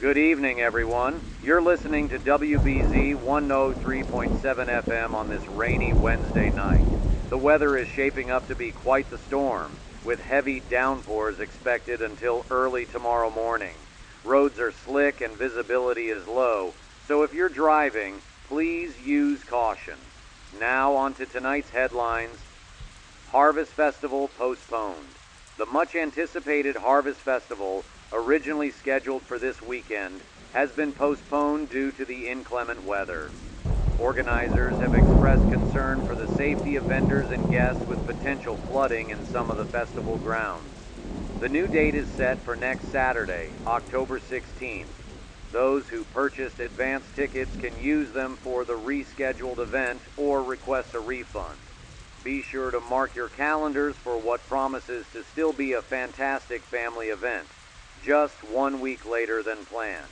Good evening, everyone. You're listening to WBZ 103.7 FM on this rainy Wednesday night. The weather is shaping up to be quite the storm, with heavy downpours expected until early tomorrow morning. Roads are slick and visibility is low, so if you're driving, please use caution. Now on to tonight's headlines. Harvest Festival postponed. The much anticipated Harvest Festival, originally scheduled for this weekend, has been postponed due to the inclement weather. Organizers have expressed concern for the safety of vendors and guests with potential flooding in some of the festival grounds. The new date is set for next Saturday, October 16th. Those who purchased advance tickets can use them for the rescheduled event or request a refund. Be sure to mark your calendars for what promises to still be a fantastic family event, just 1 week later than planned.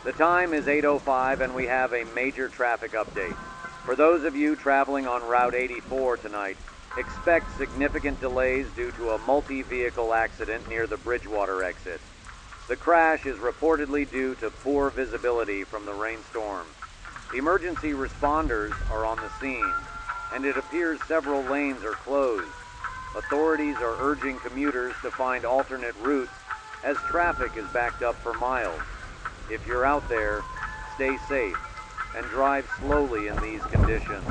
The time is 8:05 and we have a major traffic update. For those of you traveling on Route 84 tonight, expect significant delays due to a multi-vehicle accident near the Bridgewater exit. The crash is reportedly due to poor visibility from the rainstorm. Emergency responders are on the scene, and it appears several lanes are closed. Authorities are urging commuters to find alternate routes as traffic is backed up for miles. If you're out there, stay safe and drive slowly in these conditions.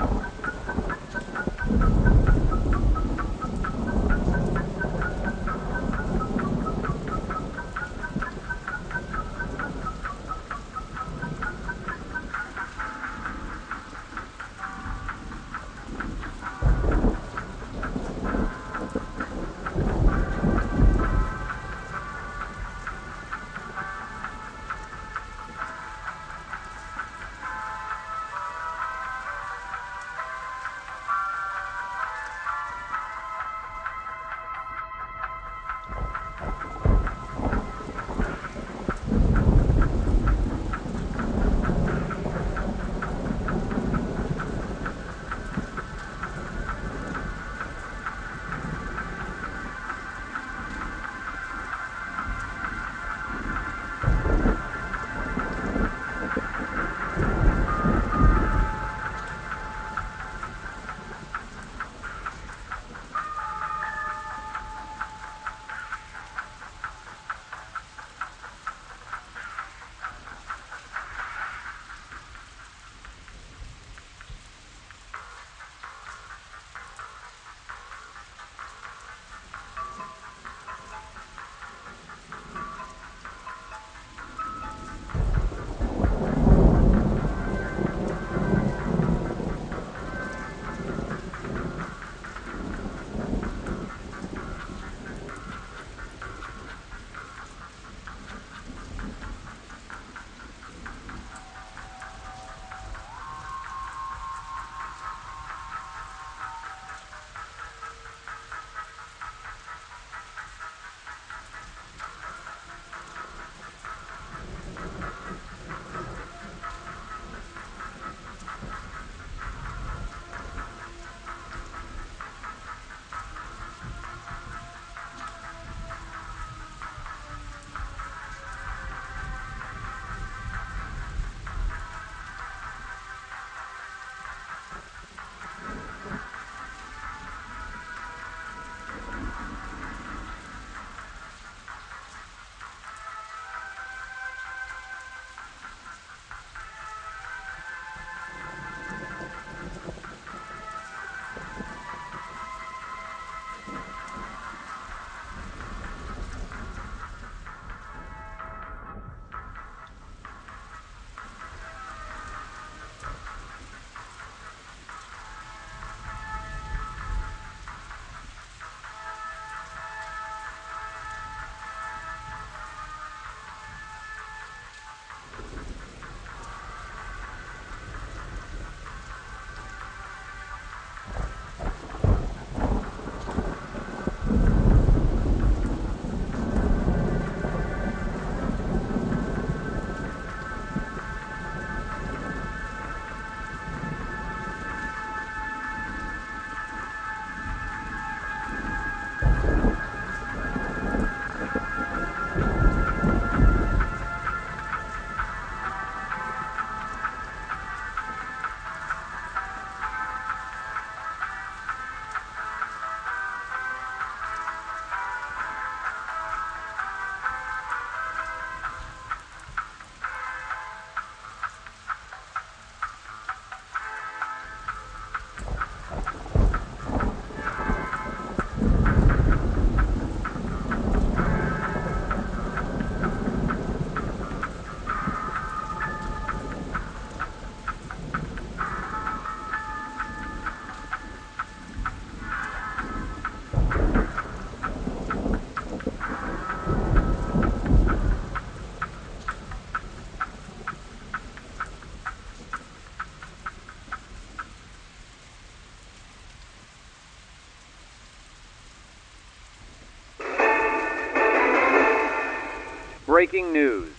Breaking news.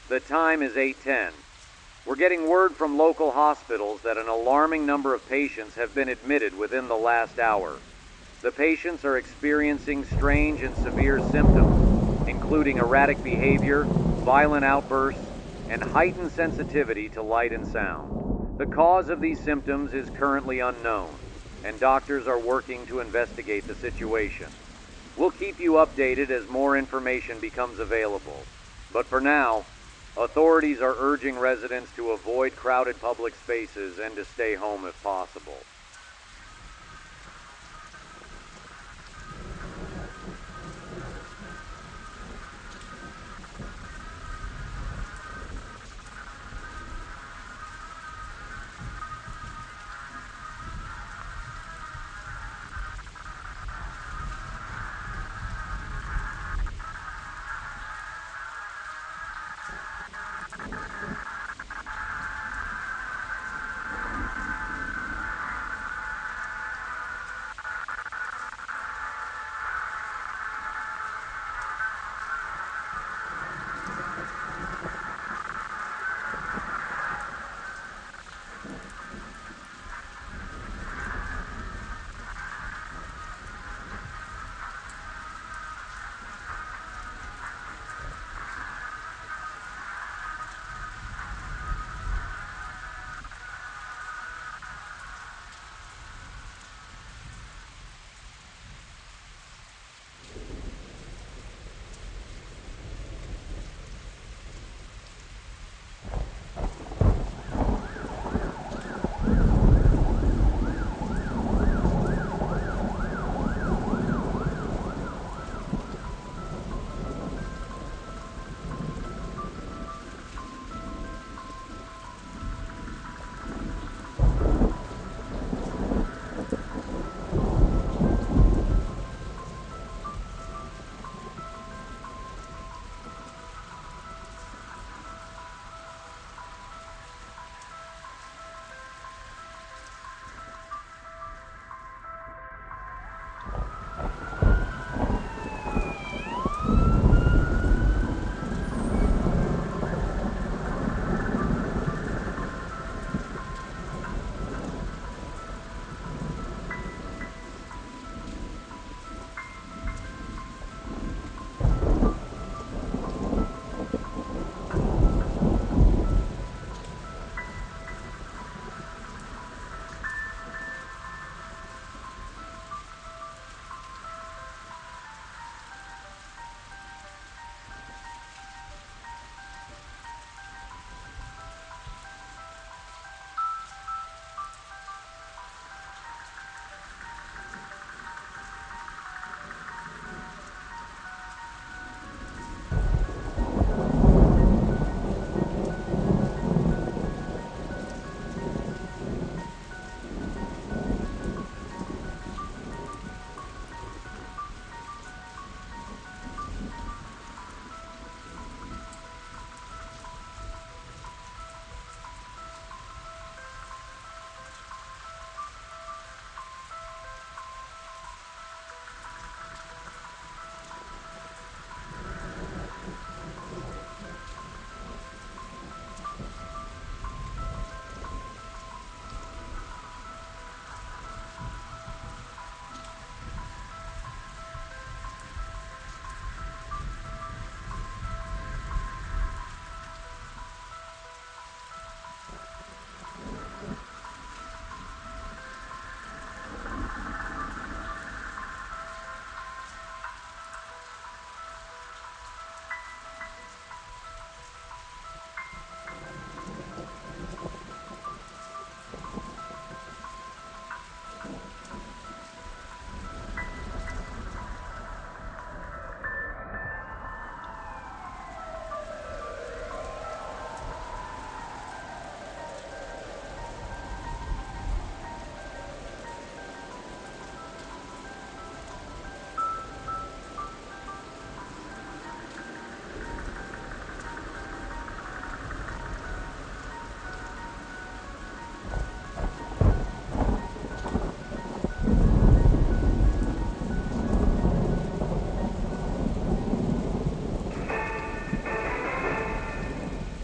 The time is 8:10. We're getting word from local hospitals that an alarming number of patients have been admitted within the last hour. The patients are experiencing strange and severe symptoms, including erratic behavior, violent outbursts, and heightened sensitivity to light and sound. The cause of these symptoms is currently unknown, and doctors are working to investigate the situation. We'll keep you updated as more information becomes available. But for now, authorities are urging residents to avoid crowded public spaces and to stay home if possible.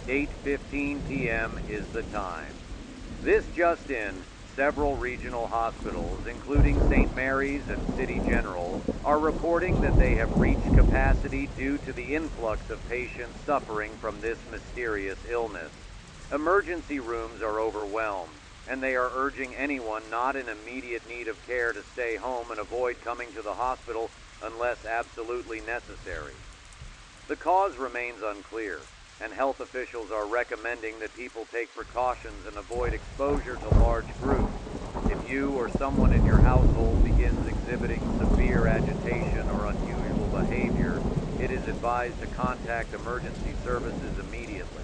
"8:15 p.m. is the time. This just in, Several regional hospitals, including St. Mary's and City General, are reporting that they have reached capacity due to the influx of patients suffering from this mysterious illness. Emergency rooms are overwhelmed, and they are urging anyone not in immediate need of care to stay home and avoid coming to the hospital unless absolutely necessary. The cause remains unclear, and health officials are recommending that people take precautions and avoid exposure to large groups. If you or someone in your household begins exhibiting severe agitation or unusual behavior, it is advised to contact emergency services immediately.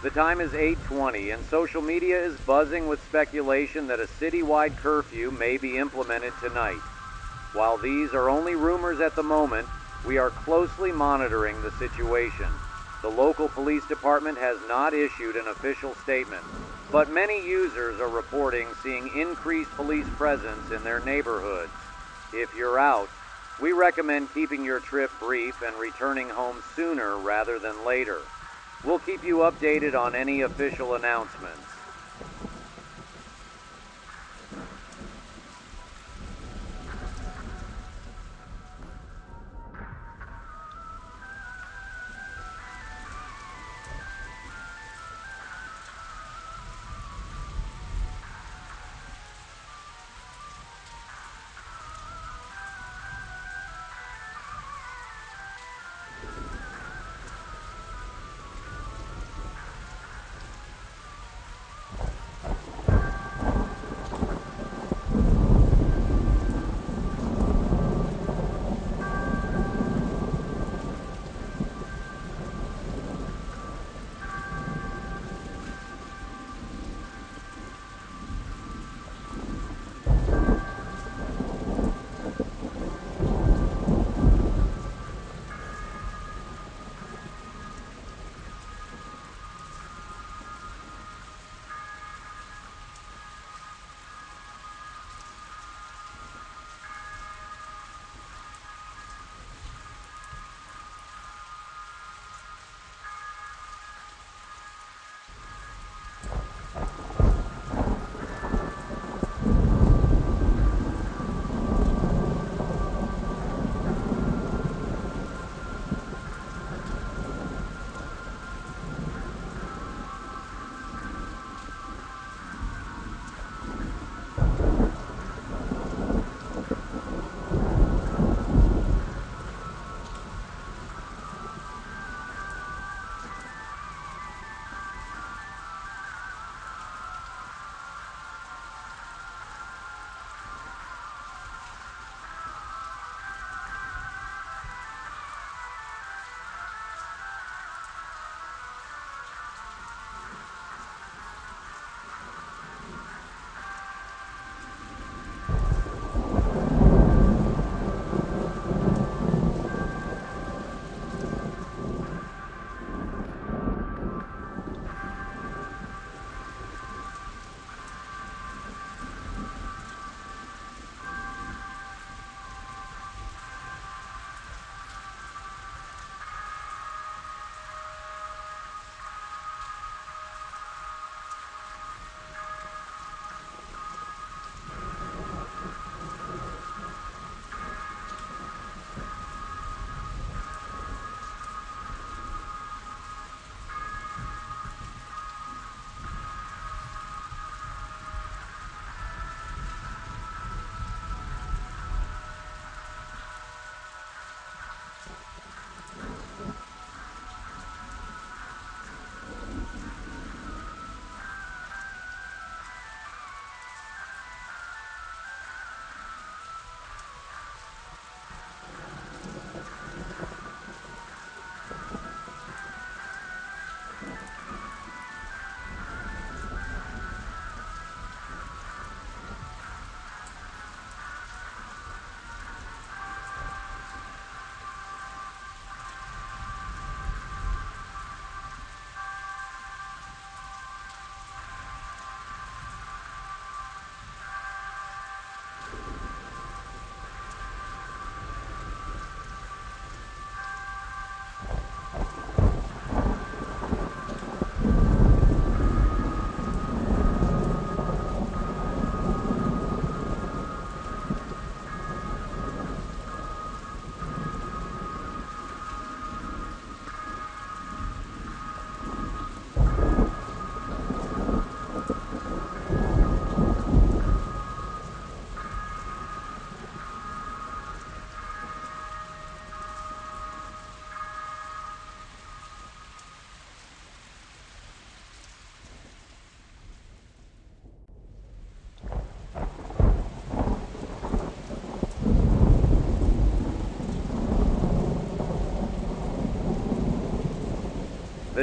The time is 8:20 and social media is buzzing with speculation that a citywide curfew may be implemented tonight. While these are only rumors at the moment, we are closely monitoring the situation. The local police department has not issued an official statement, but many users are reporting seeing increased police presence in their neighborhoods. If you're out, we recommend keeping your trip brief and returning home sooner rather than later. We'll keep you updated on any official announcements.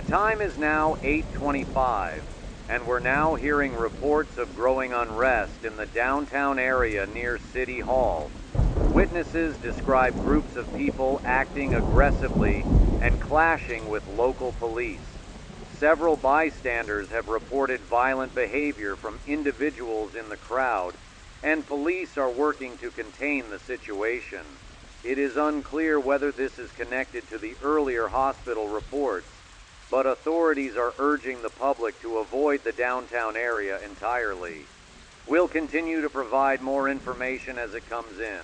time is now 8:25, and we're now hearing reports of growing unrest in the downtown area near City Hall. Witnesses describe groups of people acting aggressively and clashing with local police. Several bystanders have reported violent behavior from individuals in the crowd, and police are working to contain the situation. It is unclear whether this is connected to the earlier hospital reports, but authorities are urging the public to avoid the downtown area entirely. We'll continue to provide more information as it comes in.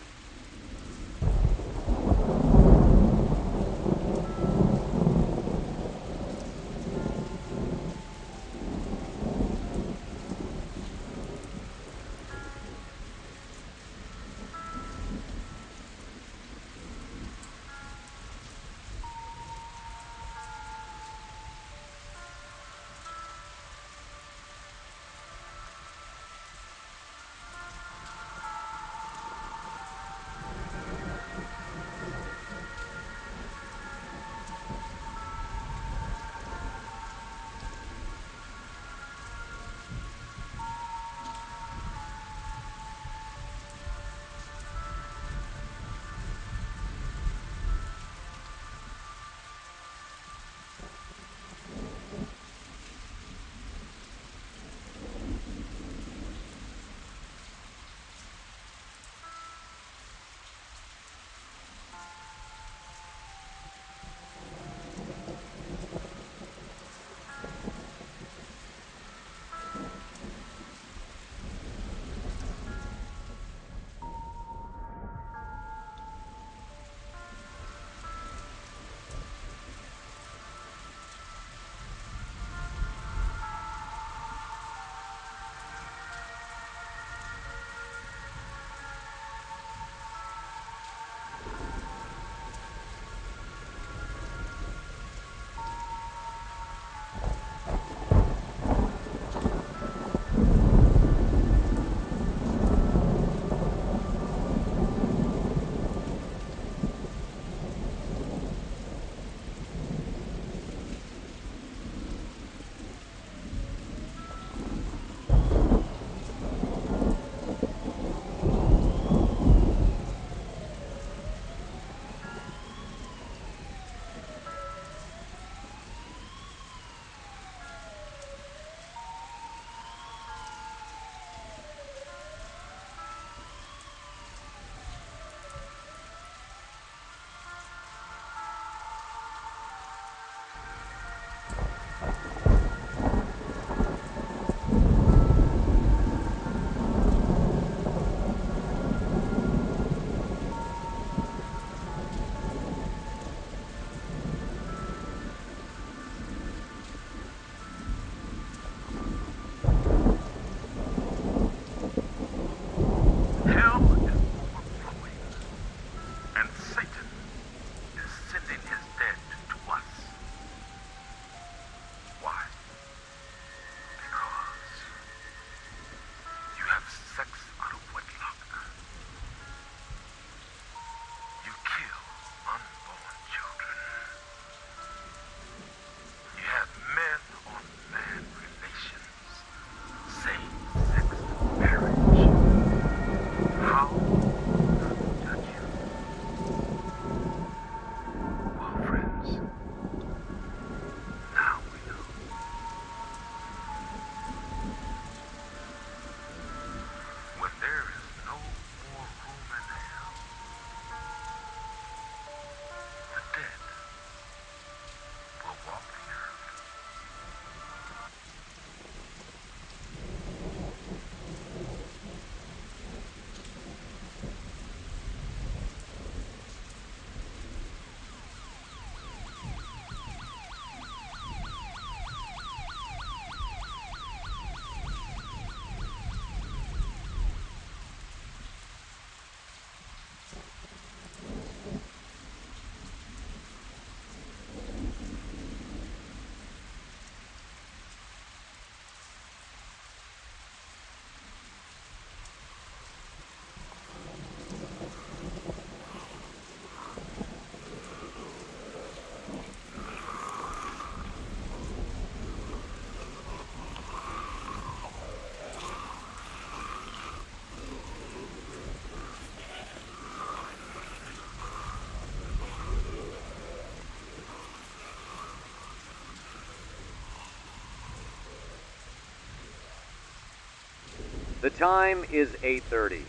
The time is 8:30.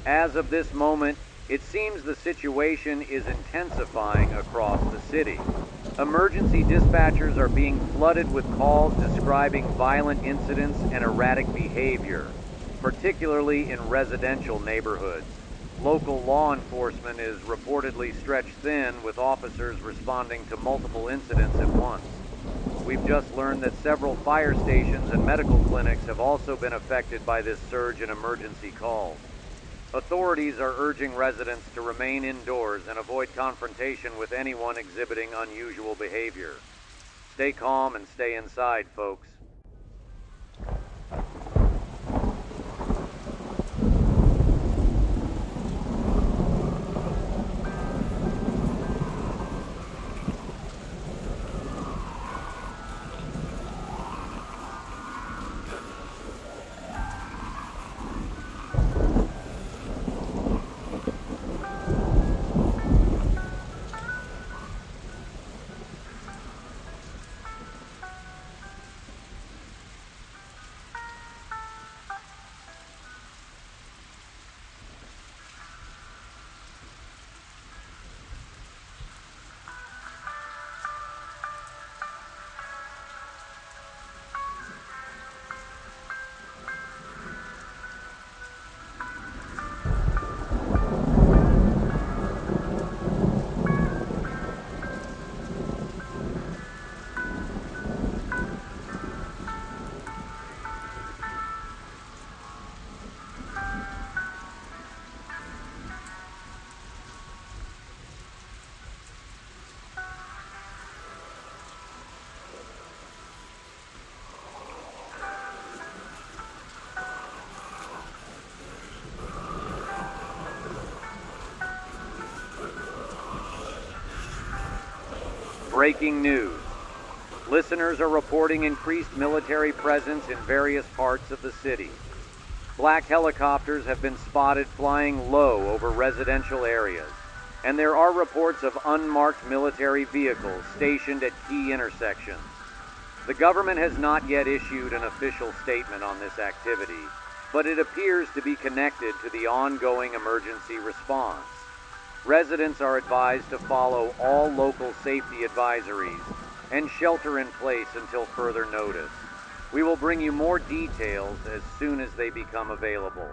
As of this moment, it seems the situation is intensifying across the city. Emergency dispatchers are being flooded with calls describing violent incidents and erratic behavior, particularly in residential neighborhoods. Local law enforcement is reportedly stretched thin, with officers responding to multiple incidents at once. We've just learned that several fire stations and medical clinics have also been affected by this surge in emergency calls. Authorities are urging residents to remain indoors and avoid confrontation with anyone exhibiting unusual behavior. Stay calm and stay inside, folks. Breaking news. Listeners are reporting increased military presence in various parts of the city. Black helicopters have been spotted flying low over residential areas, and there are reports of unmarked military vehicles stationed at key intersections. The government has not yet issued an official statement on this activity, but it appears to be connected to the ongoing emergency response. Residents are advised to follow all local safety advisories and shelter in place until further notice. We will bring you more details as soon as they become available.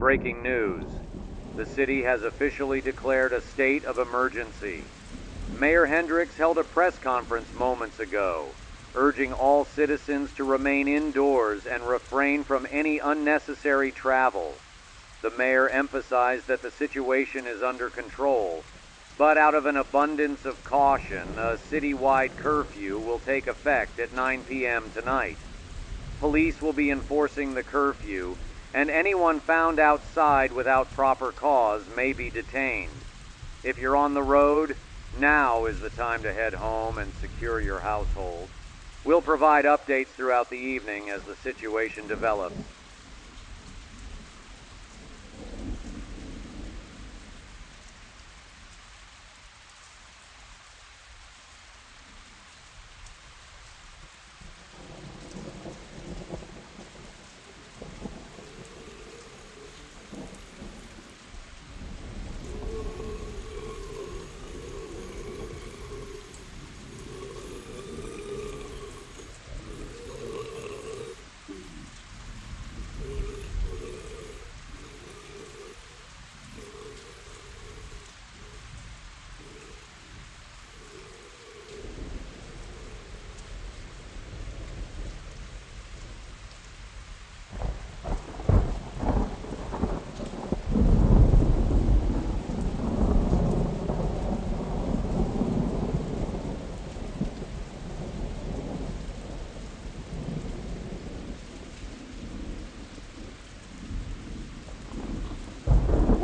Breaking news. The city has officially declared a state of emergency. Mayor Hendricks held a press conference moments ago, urging all citizens to remain indoors and refrain from any unnecessary travel. The mayor emphasized that the situation is under control, but out of an abundance of caution, a citywide curfew will take effect at 9 p.m. tonight. Police will be enforcing the curfew, and anyone found outside without proper cause may be detained. If you're on the road, now is the time to head home and secure your household. We'll provide updates throughout the evening as the situation develops.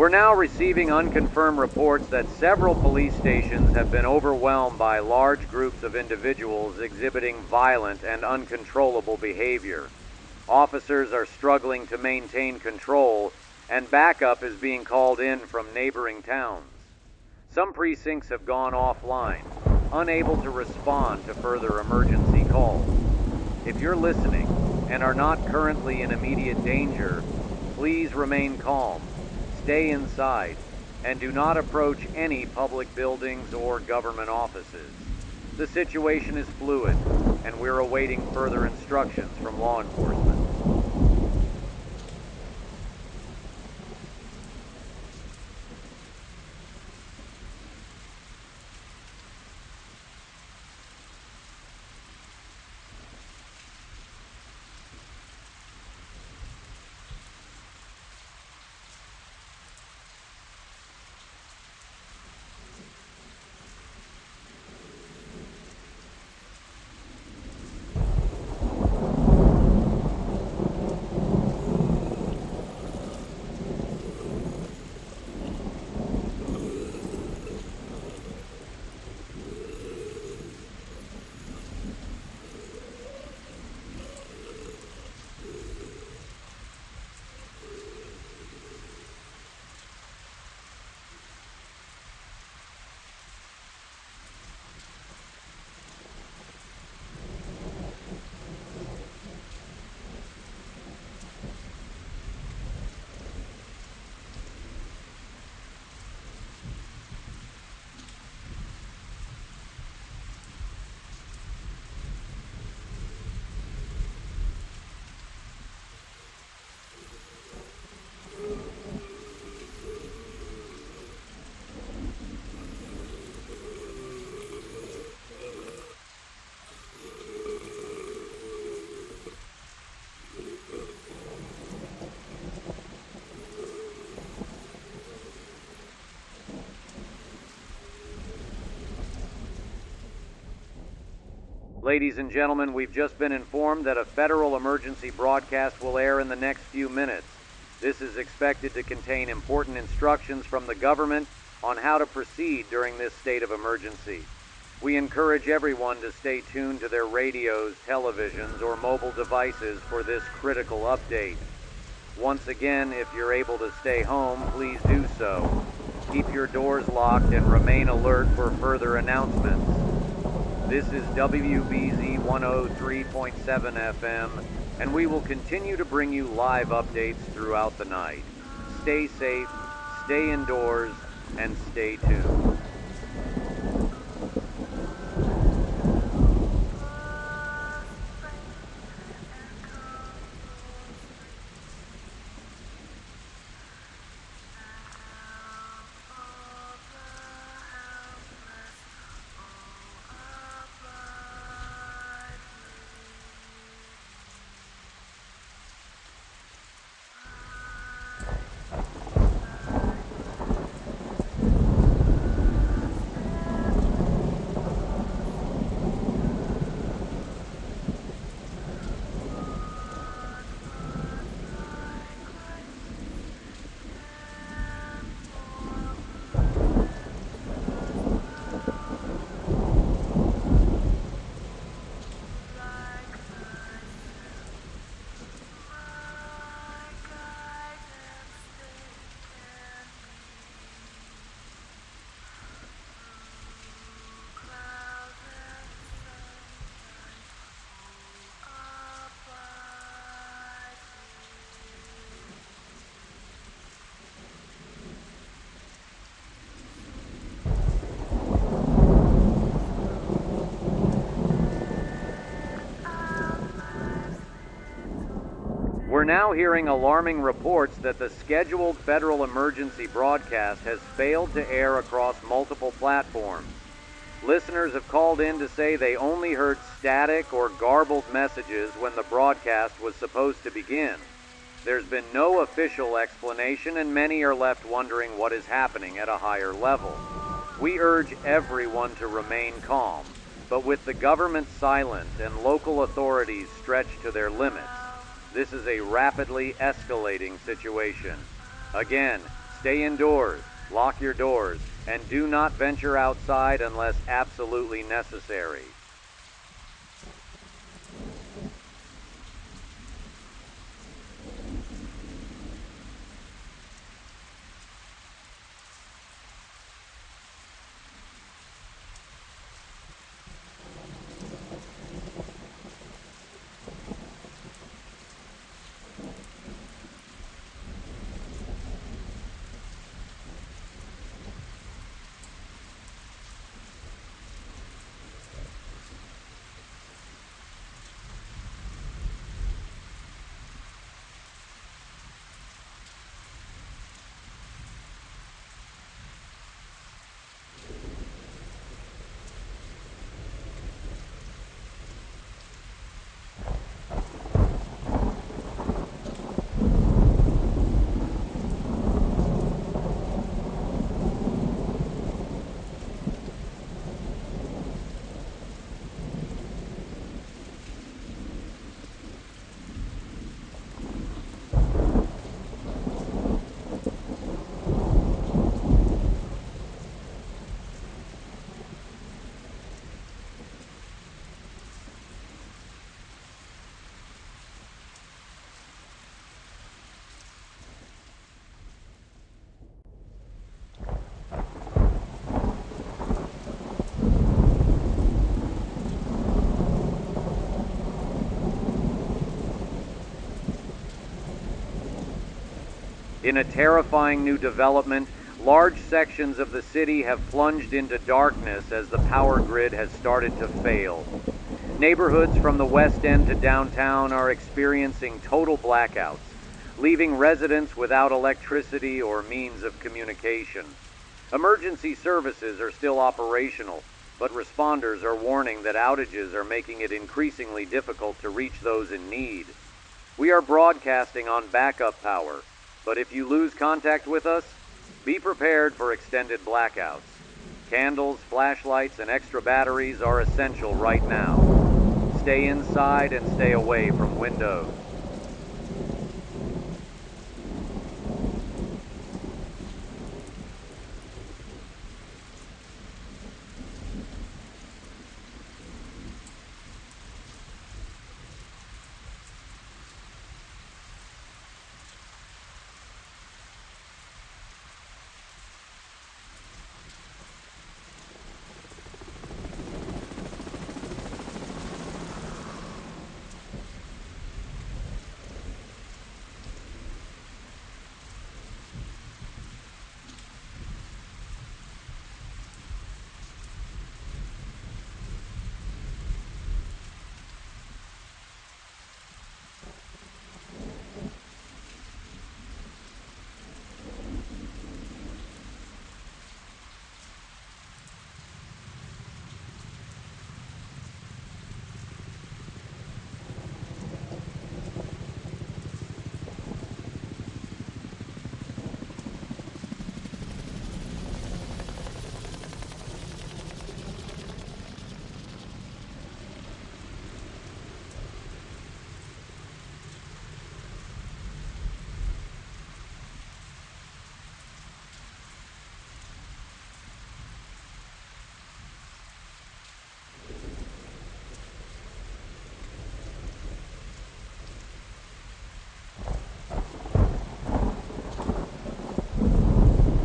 We're now receiving unconfirmed reports that several police stations have been overwhelmed by large groups of individuals exhibiting violent and uncontrollable behavior. Officers are struggling to maintain control, and backup is being called in from neighboring towns. Some precincts have gone offline, unable to respond to further emergency calls. If you're listening and are not currently in immediate danger, please remain calm. Stay inside, and do not approach any public buildings or government offices. The situation is fluid, and we're awaiting further instructions from law enforcement. Ladies and gentlemen, we've just been informed that a federal emergency broadcast will air in the next few minutes. This is expected to contain important instructions from the government on how to proceed during this state of emergency. We encourage everyone to stay tuned to their radios, televisions, or mobile devices for this critical update. Once again, if you're able to stay home, please do so. Keep your doors locked and remain alert for further announcements. This is WBZ 103.7 FM, and we will continue to bring you live updates throughout the night. Stay safe, stay indoors, and stay tuned. We're now hearing alarming reports that the scheduled federal emergency broadcast has failed to air across multiple platforms. Listeners have called in to say they only heard static or garbled messages when the broadcast was supposed to begin. There's been no official explanation, and many are left wondering what is happening at a higher level. We urge everyone to remain calm, but with the government silent and local authorities stretched to their limits, this is a rapidly escalating situation. Again, stay indoors, lock your doors, and do not venture outside unless absolutely necessary. In a terrifying new development, large sections of the city have plunged into darkness as the power grid has started to fail. Neighborhoods from the West End to downtown are experiencing total blackouts, leaving residents without electricity or means of communication. Emergency services are still operational, but responders are warning that outages are making it increasingly difficult to reach those in need. We are broadcasting on backup power, but if you lose contact with us, be prepared for extended blackouts. Candles, flashlights, and extra batteries are essential right now. Stay inside and stay away from windows.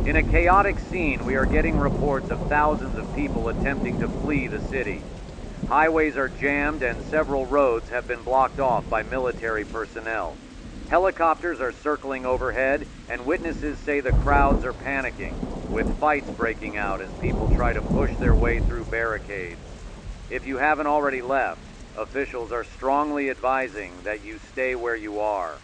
In a chaotic scene, we are getting reports of thousands of people attempting to flee the city. Highways are jammed and several roads have been blocked off by military personnel. Helicopters are circling overhead, and witnesses say the crowds are panicking, with fights breaking out as people try to push their way through barricades. If you haven't already left, officials are strongly advising that you stay where you are.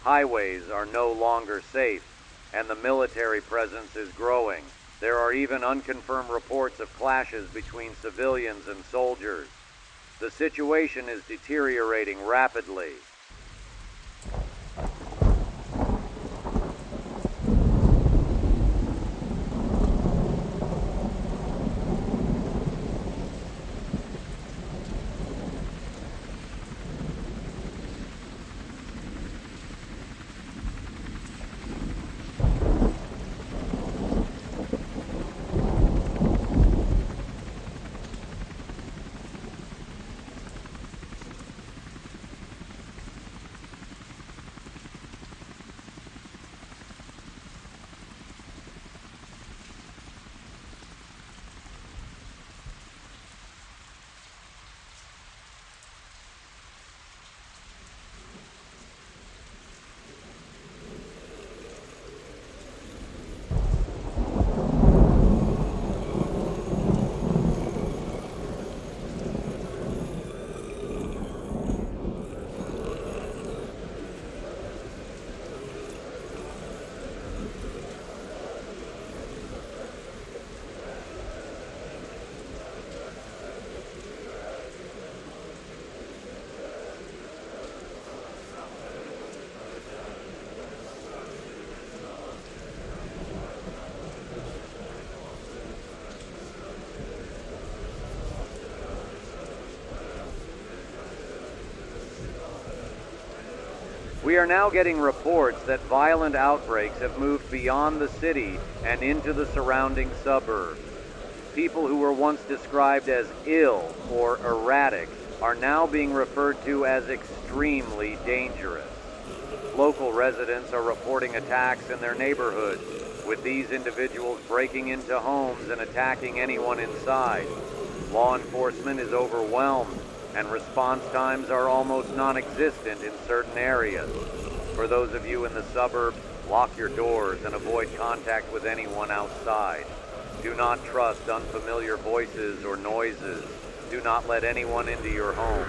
Highways are no longer safe, and the military presence is growing. There are even unconfirmed reports of clashes between civilians and soldiers. The situation is deteriorating rapidly. We are now getting reports that violent outbreaks have moved beyond the city and into the surrounding suburbs. People who were once described as ill or erratic are now being referred to as extremely dangerous. Local residents are reporting attacks in their neighborhoods, with these individuals breaking into homes and attacking anyone inside. Law enforcement is overwhelmed, and response times are almost non-existent in certain areas. For those of you in the suburbs, lock your doors and avoid contact with anyone outside. Do not trust unfamiliar voices or noises. Do not let anyone into your home.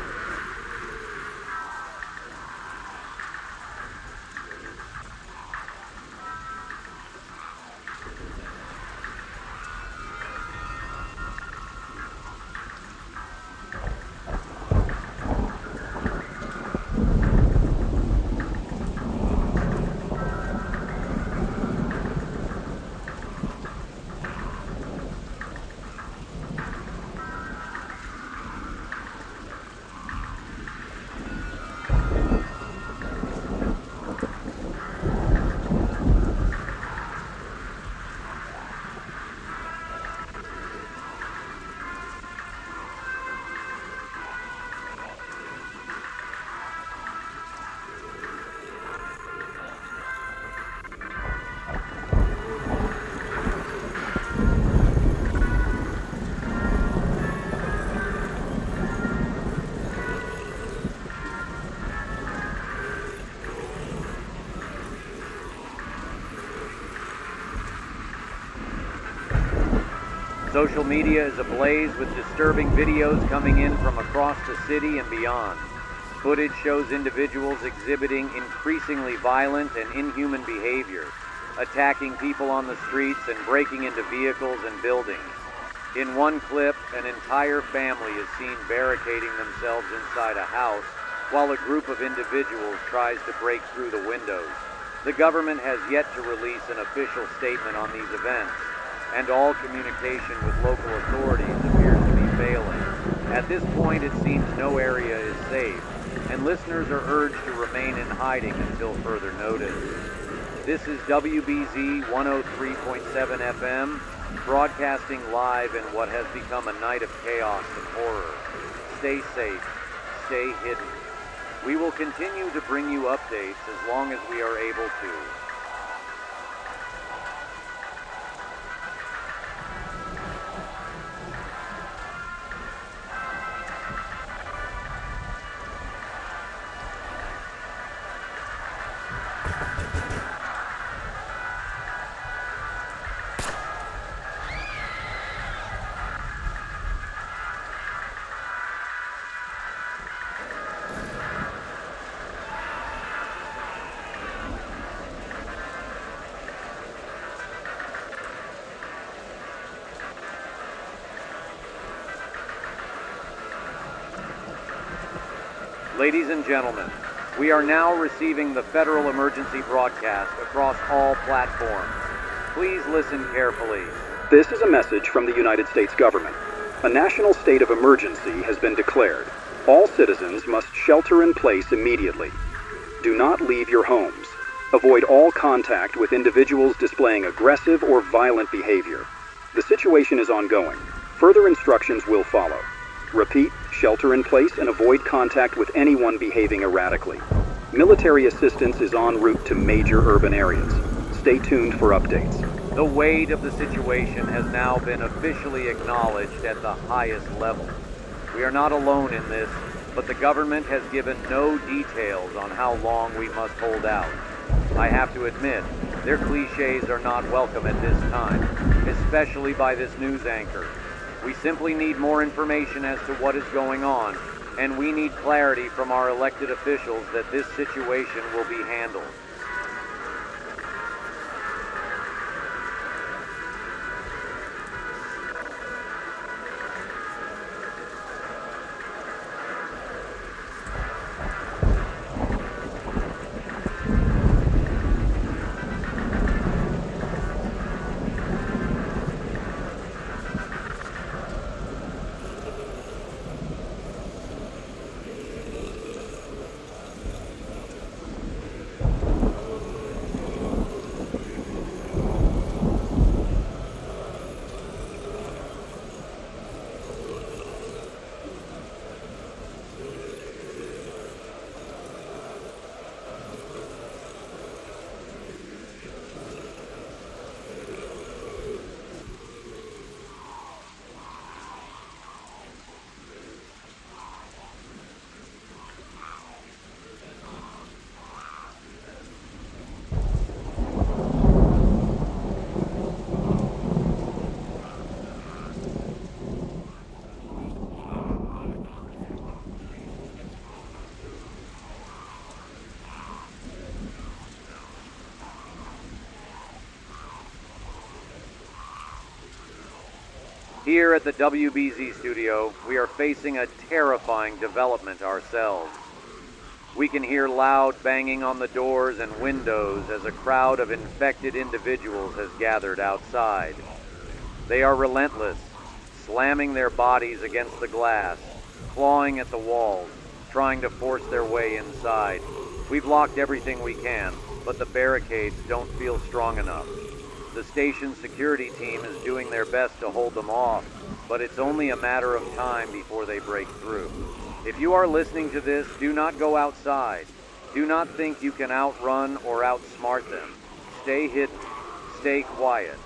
Social media is ablaze with disturbing videos coming in from across the city and beyond. Footage shows individuals exhibiting increasingly violent and inhuman behavior, attacking people on the streets and breaking into vehicles and buildings. In one clip, an entire family is seen barricading themselves inside a house while a group of individuals tries to break through the windows. The government has yet to release an official statement on these events, and all communication with local authorities appears to be failing. At this point, it seems no area is safe, and listeners are urged to remain in hiding until further notice. This is WBZ 103.7 FM, broadcasting live in what has become a night of chaos and horror. Stay safe, stay hidden. We will continue to bring you updates as long as we are able to. Ladies and gentlemen, we are now receiving the federal emergency broadcast across all platforms. Please listen carefully. This is a message from the United States government. A national state of emergency has been declared. All citizens must shelter in place immediately. Do not leave your homes. Avoid all contact with individuals displaying aggressive or violent behavior. The situation is ongoing. Further instructions will follow. Repeat, shelter in place and avoid contact with anyone behaving erratically. Military assistance is en route to major urban areas. Stay tuned for updates. The weight of the situation has now been officially acknowledged at the highest level. We are not alone in this, but the government has given no details on how long we must hold out. I have to admit, their cliches are not welcome at this time, especially by this news anchor. We simply need more information as to what is going on, and we need clarity from our elected officials that this situation will be handled. Here at the WBZ studio, we are facing a terrifying development ourselves. We can hear loud banging on the doors and windows as a crowd of infected individuals has gathered outside. They are relentless, slamming their bodies against the glass, clawing at the walls, trying to force their way inside. We've locked everything we can, but the barricades don't feel strong enough. The station's security team is doing their best to hold them off, but it's only a matter of time before they break through. If you are listening to this, do not go outside. Do not think you can outrun or outsmart them. Stay hidden. Stay quiet.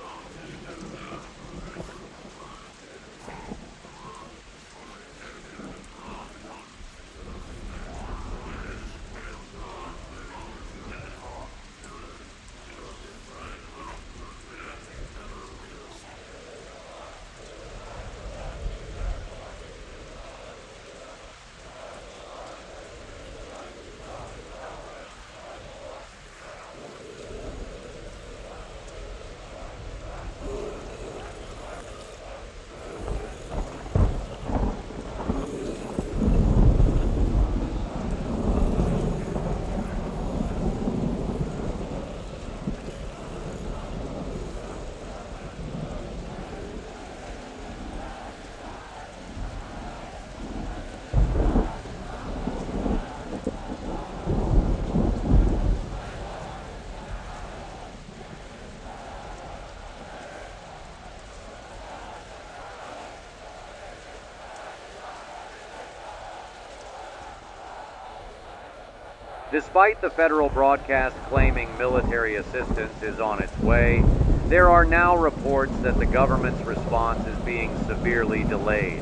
Despite the federal broadcast claiming military assistance is on its way, there are now reports that the government's response is being severely delayed.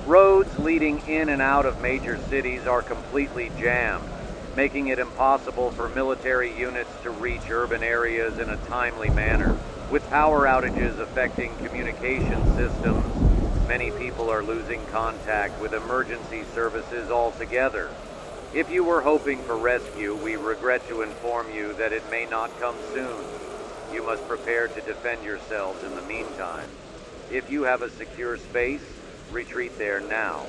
Roads leading in and out of major cities are completely jammed, making it impossible for military units to reach urban areas in a timely manner. With power outages affecting communication systems, many people are losing contact with emergency services altogether. If you were hoping for rescue, we regret to inform you that it may not come soon. You must prepare to defend yourselves in the meantime. If you have a secure space, retreat there now.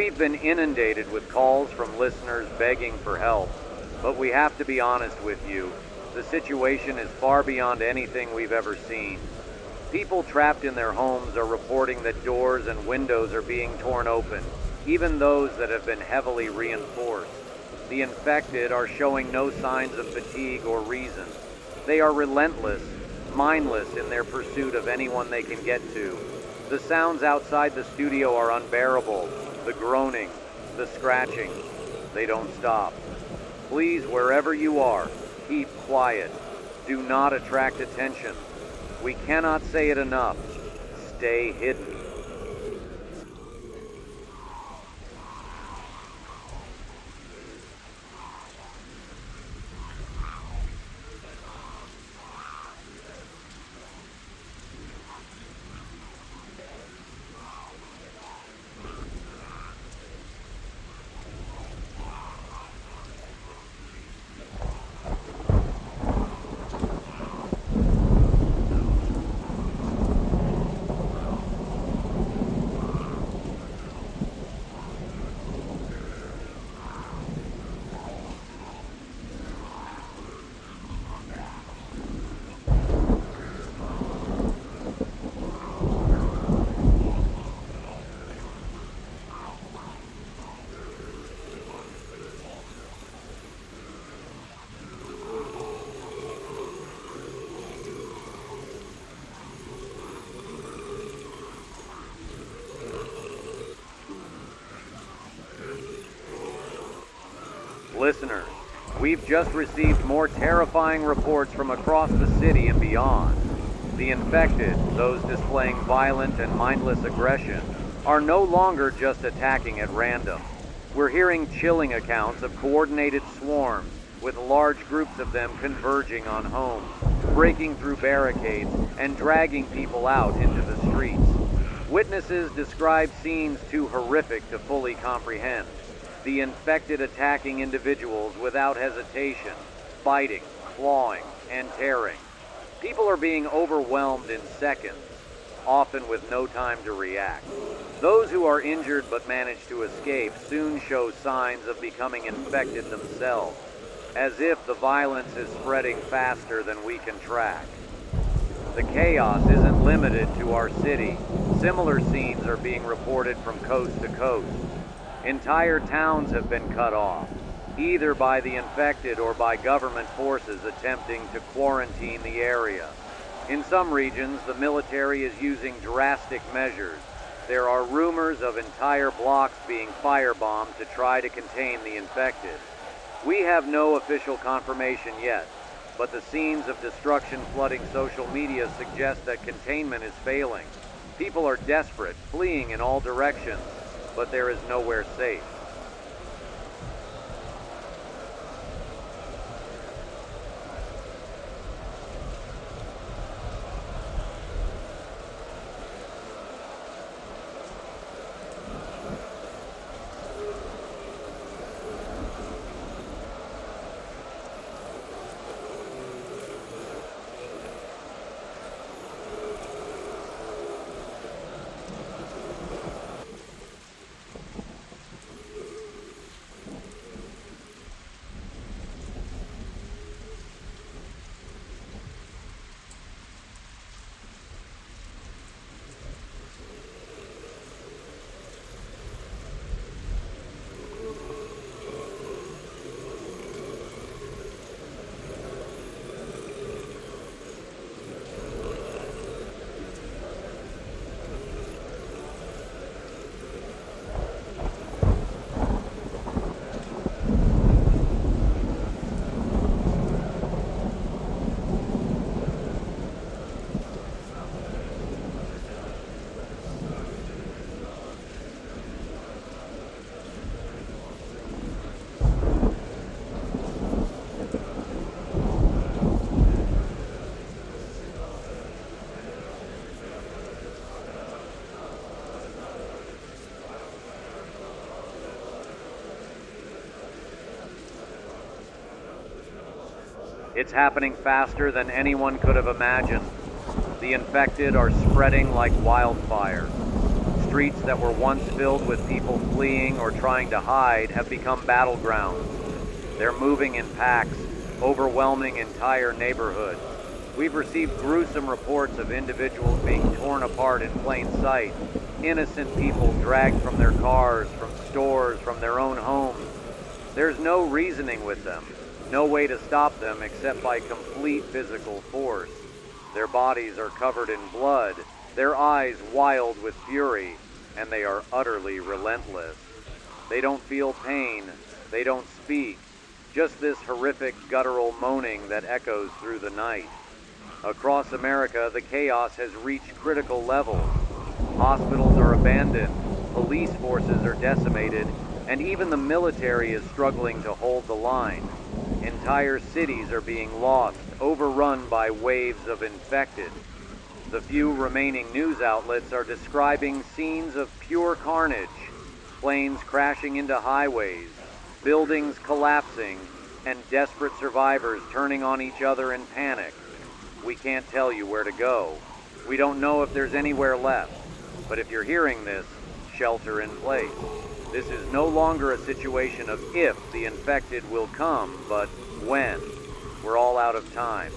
We've been inundated with calls from listeners begging for help, but we have to be honest with you. The situation is far beyond anything we've ever seen. People trapped in their homes are reporting that doors and windows are being torn open, even those that have been heavily reinforced. The infected are showing no signs of fatigue or reason. They are relentless, mindless in their pursuit of anyone they can get to. The sounds outside the studio are unbearable. The groaning, the scratching, they don't stop. Please, wherever you are, keep quiet. Do not attract attention. We cannot say it enough. Stay hidden. Listeners, we've just received more terrifying reports from across the city and beyond. The infected, those displaying violent and mindless aggression, are no longer just attacking at random. We're hearing chilling accounts of coordinated swarms, with large groups of them converging on homes, breaking through barricades, and dragging people out into the streets. Witnesses describe scenes too horrific to fully comprehend. The infected attacking individuals without hesitation, biting, clawing, and tearing. People are being overwhelmed in seconds, often with no time to react. Those who are injured but manage to escape soon show signs of becoming infected themselves, as if the violence is spreading faster than we can track. The chaos isn't limited to our city. Similar scenes are being reported from coast to coast. Entire towns have been cut off, either by the infected or by government forces attempting to quarantine the area. In some regions, the military is using drastic measures. There are rumors of entire blocks being firebombed to try to contain the infected. We have no official confirmation yet, but the scenes of destruction flooding social media suggest that containment is failing. People are desperate, fleeing in all directions, but there is nowhere safe. It's happening faster than anyone could have imagined. The infected are spreading like wildfire. streets that were once filled with people fleeing or trying to hide have become battlegrounds. They're moving in packs, overwhelming entire neighborhoods. We've received gruesome reports of individuals being torn apart in plain sight, innocent people dragged from their cars, from stores, from their own homes. There's no reasoning with them, no way to stop them except by complete physical force. Their bodies are covered in blood, their eyes wild with fury, and they are utterly relentless. They don't feel pain, they don't speak, just this horrific guttural moaning that echoes through the night. Across America, the chaos has reached critical levels. Hospitals are abandoned, police forces are decimated, and even the military is struggling to hold the line. Entire cities are being lost, overrun by waves of infected. The few remaining news outlets are describing scenes of pure carnage, planes crashing into highways, buildings collapsing, and desperate survivors turning on each other in panic. We can't tell you where to go. We don't know if there's anywhere left. But if you're hearing this, shelter in place. This is no longer a situation of if the infected will come, but when. We're all out of time.